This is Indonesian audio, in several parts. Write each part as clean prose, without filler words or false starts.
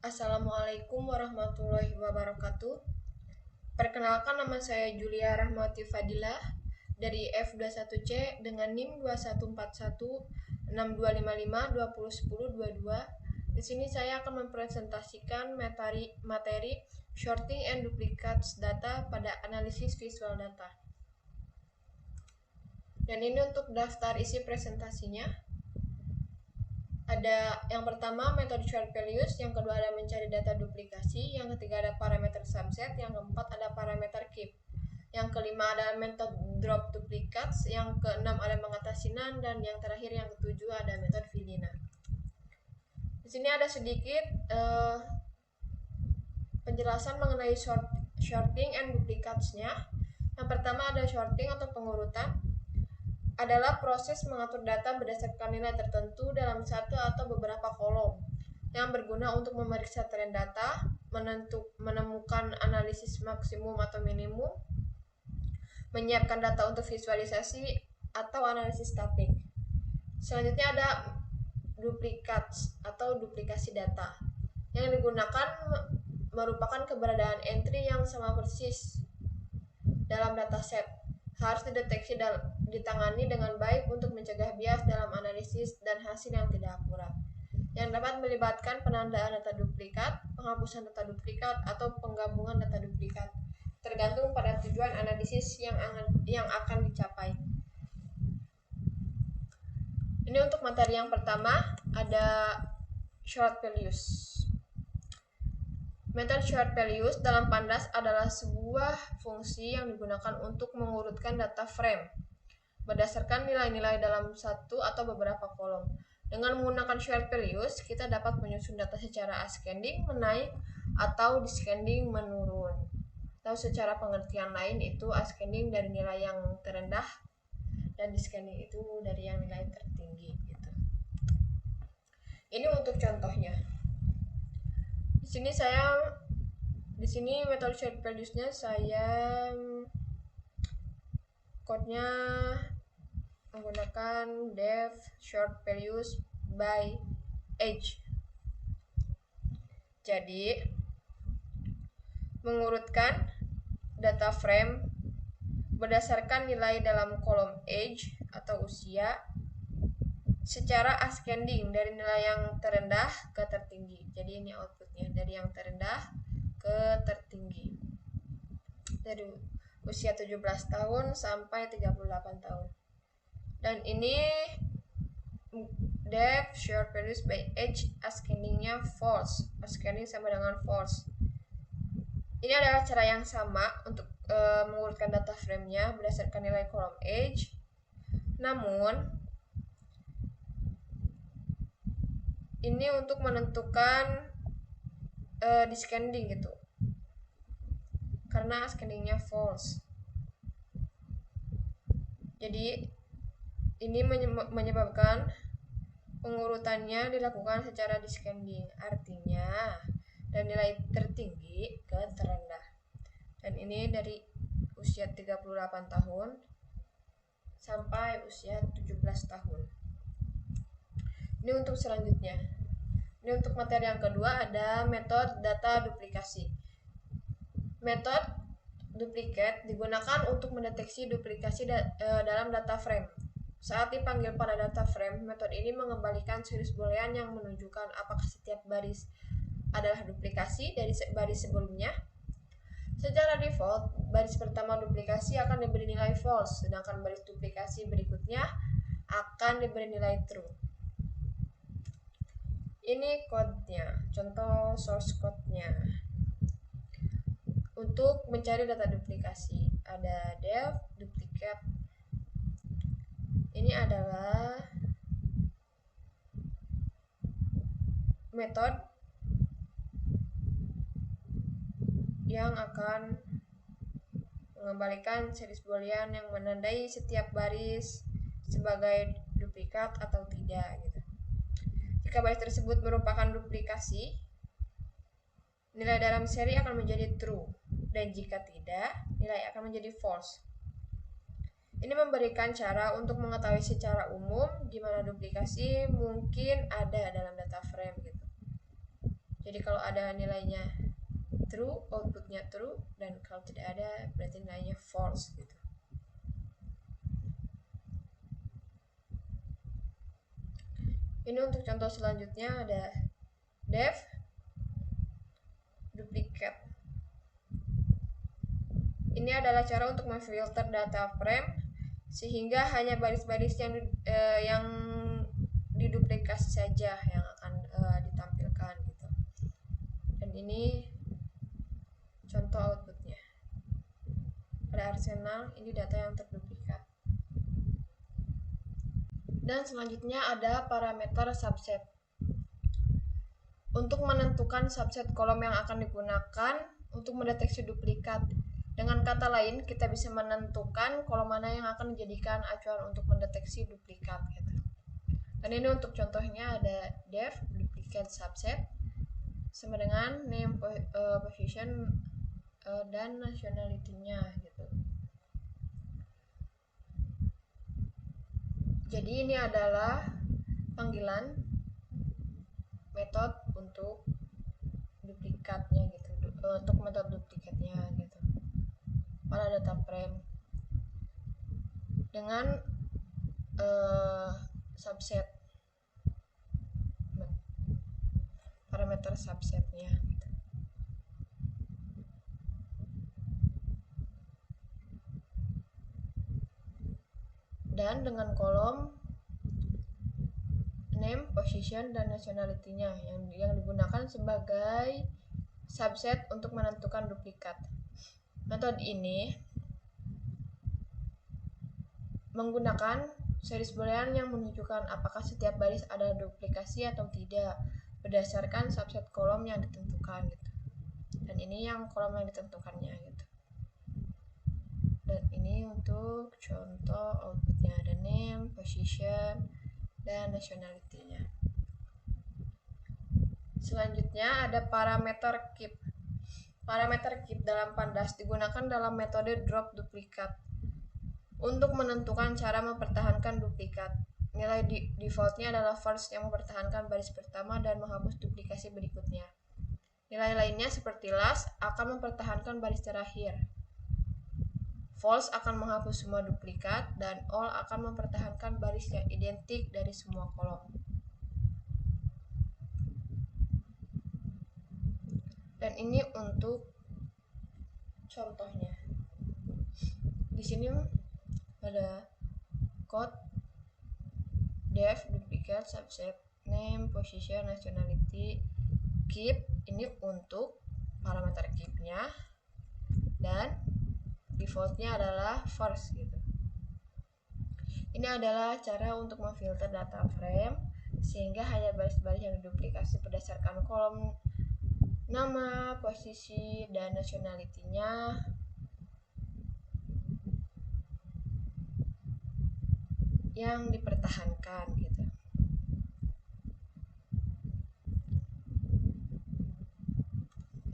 Assalamualaikum warahmatullahi wabarakatuh. Perkenalkan, nama saya Julia Rahmati Fadilah dari F21C dengan NIM 21416255201022. Di sini saya akan mempresentasikan materi Sorting and Duplicates Data pada analisis visual data. Dan ini untuk daftar isi presentasinya. Ada yang pertama metode short values, yang kedua ada mencari data duplikasi, yang ketiga ada parameter subset, yang keempat ada parameter keep, yang kelima ada metode drop duplicates, yang keenam ada mengatasi none, dan yang terakhir yang ketujuh ada metode Vilina. Di sini ada sedikit penjelasan mengenai sorting and duplicates-nya. Yang pertama ada sorting atau pengurutan, adalah proses mengatur data berdasarkan nilai tertentu dalam satu atau beberapa kolom yang berguna untuk memeriksa tren data, menemukan analisis maksimum atau minimum, menyiapkan data untuk visualisasi atau analisis statik. Selanjutnya ada duplicates atau duplikasi data. Yang digunakan merupakan keberadaan entry yang sama persis dalam dataset, harus dideteksi dan ditangani dengan baik untuk mencegah bias dalam analisis dan hasil yang tidak akurat, yang dapat melibatkan penandaan data duplikat, penghapusan data duplikat, atau penggabungan data duplikat, tergantung pada tujuan analisis yang akan dicapai. Ini untuk materi yang pertama, ada short values. Metode short values dalam Pandas adalah sebuah fungsi yang digunakan untuk mengurutkan data frame berdasarkan nilai-nilai dalam satu atau beberapa kolom. Dengan menggunakan short values, kita dapat menyusun data secara ascending menaik atau descending menurun. Atau secara pengertian lain itu ascending dari nilai yang terendah dan descending itu dari yang nilai tertinggi gitu. Ini untuk contohnya. Di sini metode short values-nya saya code-nya menggunakan def short values by age. Jadi mengurutkan data frame berdasarkan nilai dalam kolom age atau usia secara ascending dari nilai yang terendah ke tertinggi. Jadi ini outputnya dari yang terendah ke tertinggi, dari usia 17 tahun sampai 38 tahun. Dan ini def short values by age ascending-nya false. Ascending sama dengan false. Ini adalah cara yang sama untuk mengurutkan data frame-nya berdasarkan nilai kolom age. Namun ini untuk menentukan descending gitu, karena ascending-nya false. Jadi ini menyebabkan pengurutannya dilakukan secara descending, artinya dari nilai tertinggi ke terendah. Dan ini dari usia 38 tahun sampai usia 17 tahun. Ini untuk selanjutnya. Ini untuk materi yang kedua, ada metode data duplikasi. Metode duplicate digunakan untuk mendeteksi duplikasi dalam data frame. Saat dipanggil pada data frame, metode ini mengembalikan series boolean yang menunjukkan apakah setiap baris adalah duplikasi dari baris sebelumnya. Secara default, baris pertama duplikasi akan diberi nilai false, sedangkan baris duplikasi berikutnya akan diberi nilai true. Ini code-nya, contoh source code-nya. Untuk mencari data duplikasi, ada def duplicate. Ini adalah metode yang akan mengembalikan series boolean yang menandai setiap baris sebagai duplikat atau tidak gitu. Jika baris tersebut merupakan duplikasi, nilai dalam seri akan menjadi true, dan jika tidak, nilai akan menjadi false. Ini memberikan cara untuk mengetahui secara umum di mana duplikasi mungkin ada dalam data frame gitu. Jadi kalau ada nilainya true, outputnya true, dan kalau tidak ada berarti nilainya false gitu. Ini untuk contoh selanjutnya ada def duplicate. Ini adalah cara untuk memfilter data frame sehingga hanya baris-baris yang diduplikasi saja yang akan ditampilkan gitu. Dan ini contoh outputnya. Pada Arsenal ini data yang terduplikat. Dan selanjutnya ada parameter subset. Untuk menentukan subset kolom yang akan digunakan untuk mendeteksi duplikat. Dengan kata lain, kita bisa menentukan kolom mana yang akan dijadikan acuan untuk mendeteksi duplikat gitu. Dan ini untuk contohnya ada def duplicate subset sama dengan name, position, dan nationality-nya gitu. Jadi ini adalah panggilan metode untuk duplikatnya gitu, untuk metode duplikatnya gitu pada data frame dengan subset, parameter subsetnya gitu. Dan dengan kolom name, position, dan nationality-nya yang digunakan sebagai subset untuk menentukan duplikat. Metode ini menggunakan series boolean yang menunjukkan apakah setiap baris ada duplikasi atau tidak berdasarkan subset kolom yang ditentukan gitu. Dan ini yang kolom yang ditentukannya gitu. Dan ini untuk contoh outputnya ada name, position, dan nationality-nya. Selanjutnya ada parameter keep. Parameter keep dalam Pandas digunakan dalam metode drop duplikat untuk menentukan cara mempertahankan duplikat. Nilai defaultnya adalah first yang mempertahankan baris pertama dan menghapus duplikasi berikutnya. Nilai lainnya seperti last akan mempertahankan baris terakhir. False akan menghapus semua duplikat dan all akan mempertahankan baris yang identik dari semua kolom. Dan ini untuk contohnya. Di sini ada code def duplicate subset name, position, nationality, keep. Ini untuk parameter keep-nya dan defaultnya adalah first gitu. Ini adalah cara untuk memfilter data frame sehingga hanya baris-baris yang diduplikasi berdasarkan kolom nama, posisi, dan nationality-nya yang dipertahankan gitu.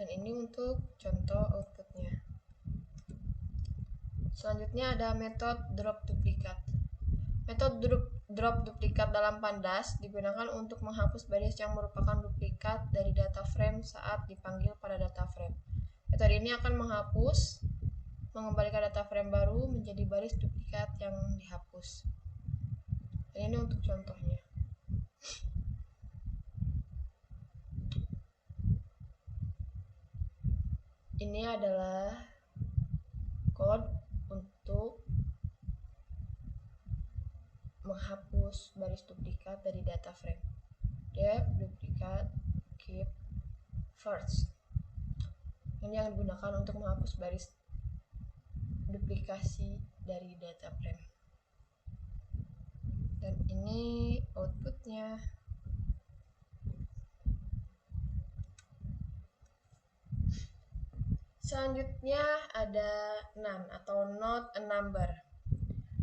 Dan ini untuk contoh outputnya. Selanjutnya ada metode drop duplikat. Metode drop duplikat dalam Pandas digunakan untuk menghapus baris yang merupakan duplikat dari data frame saat dipanggil pada data frame. Metode ini akan mengembalikan data frame baru menjadi baris duplikat yang dihapus. Dan ini untuk contohnya. Ini adalah code untuk menghapus baris duplikat dari data frame. Def duplicate keep first. Ini yang digunakan untuk menghapus baris duplikasi dari data frame. Dan ini outputnya. Selanjutnya ada none atau not a number.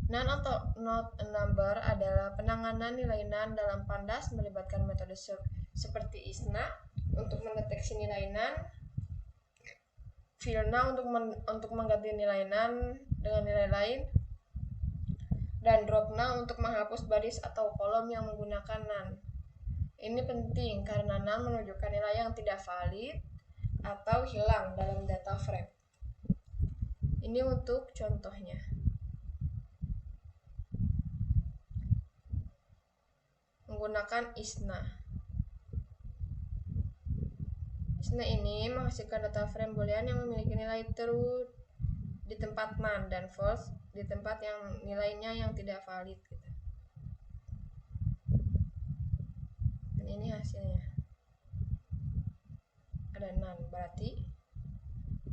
None atau not a number adalah penanganan nilai none dalam Pandas melibatkan metode seperti ISNA untuk mendeteksi nilai none, filna untuk mengganti nilai none dengan nilai lain, dan drop none untuk menghapus baris atau kolom yang menggunakan none. Ini penting karena NaN menunjukkan nilai yang tidak valid atau hilang dalam data frame. Ini untuk contohnya. Menggunakan ISNA. ISNA ini menghasilkan data frame boolean yang memiliki nilai true di tempat NaN dan false di tempat yang nilainya yang tidak valid gitu. Dan ini hasilnya. Ada NaN, berarti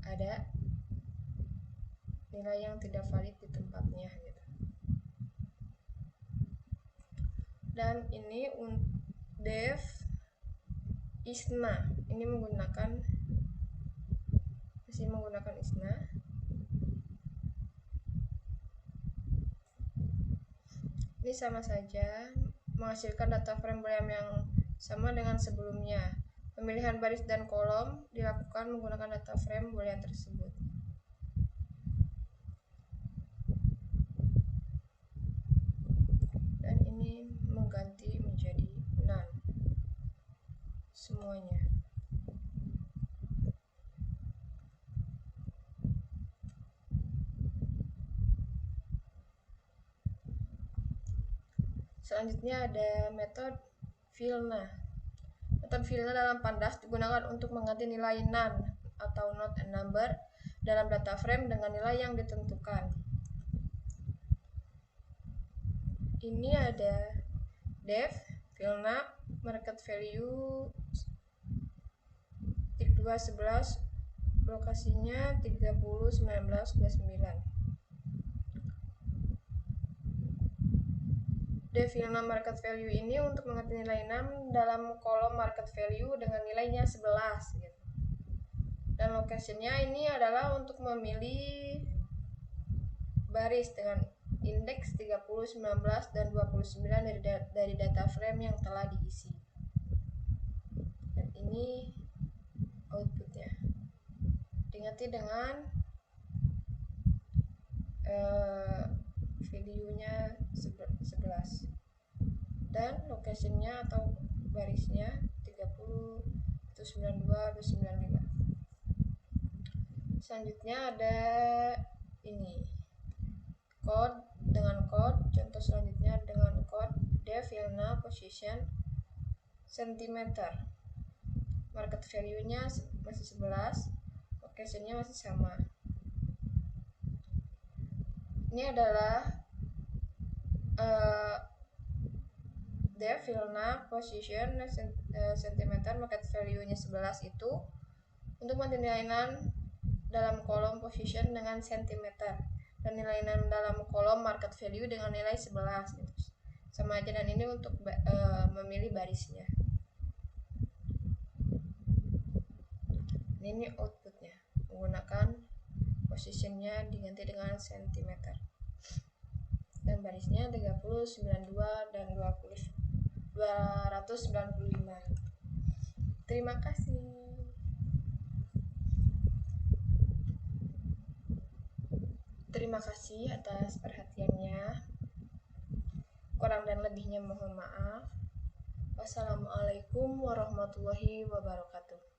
ada nilai yang tidak valid di tempatnya gitu. Dan ini def ISNA. Ini masih menggunakan ISNA. Ini sama saja menghasilkan data frame boolean yang sama dengan sebelumnya. Pemilihan baris dan kolom dilakukan menggunakan data frame boolean tersebut. Dan ini mengganti menjadi NaN semuanya. Selanjutnya ada metode VILNA. Metode VILNA dalam Pandas digunakan untuk mengganti nilai NaN atau not a number dalam data frame dengan nilai yang ditentukan. Ini ada def VILNA market value tik 211 lokasinya 301929. Def VILNA market value ini untuk mengganti nilai NaN dalam kolom market value dengan nilainya 11 gitu. Dan location-nya ini adalah untuk memilih baris dengan indeks 30, 19, dan 29 dari data frame yang telah diisi. Dan ini outputnya. Diganti dengan value-nya 11 dan location-nya atau barisnya 30, 92, 95. Selanjutnya ada ini code dengan code. Contoh selanjutnya dengan code def VILNA position centimeter. Market value-nya masih 11, location-nya masih sama. Ini adalah def VILNA position centimeter, market value-nya 11 itu untuk mengganti nilai NaN dalam kolom position dengan centimeter dan nilai NaN dalam kolom market value dengan nilai 11 gitu. Sama aja, dan ini untuk memilih barisnya. Ini outputnya menggunakan positionnya diganti dengan centimeter dan barisnya 30, 92, dan 295. Terima kasih. Terima kasih atas perhatiannya. Kurang dan lebihnya mohon maaf. Wassalamualaikum warahmatullahi wabarakatuh.